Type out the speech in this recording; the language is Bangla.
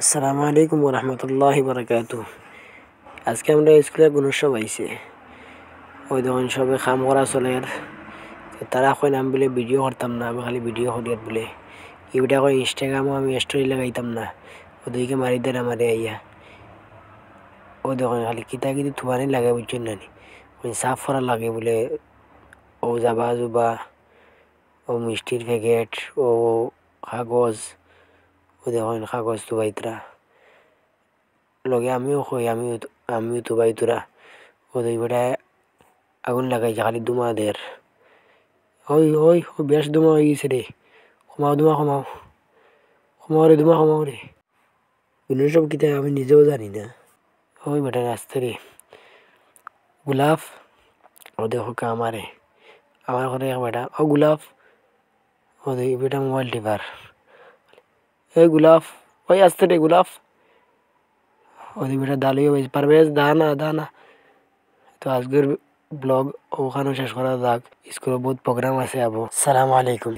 আসসালামু আলাইকুম রহমতুল্লাহি বারাকাতু। আজকে আমরা স্কুলে গুণোৎসব আইছে। ওই তখন সবে কাম করা চলের তারা কই নাম বলে ভিডিও করতাম না, আমি খালি ভিডিও করিয়ার বলে ইউটা কই ইনস্টাগ্রামও আমি স্টোরি লাগাইতাম না, ওদেরকে মারি দেন আমারে আইয়া। ও দেখুন খালি কিতা কিতি থুয়ানি লাগে বুঝছেন না নি, ওই সাফ করা লাগে বলে। ও যাবা জুবা, ও মিষ্টির প্যাকেট, ও কাগজ, ও দেখুন কাগজ তুবাইতরা লগে আমিও কই আমিও তুবাই তোরা ওদের বেটায় আগুন লাগাইছে খালি ধুমা দের। ওই ওই ও বেশ ধুমা হয়ে গেছে রে, কমাও ধুমা কমাও, কমাও রে ধুমা কমাও রে। এগুলো সব কিতা আমি নিজেও জানি না। ওই বেটায় আসতে রে গোলাপ, ও দেখো কা আমারে আমার ঘরে এক বেটা, ও গোলাপ, ও দেখি বেটা মোবাইল টিপার। এই গোলাপ, ওই আসতে রে গোলাপ, ওদের বেটা দালিও পারবেশ দানা দানা। তো আজকের ব্লগ ওখানে শেষ করা যাক, স্কুলে বহুত প্রোগ্রাম আছে আবো। সালাম আলাইকুম।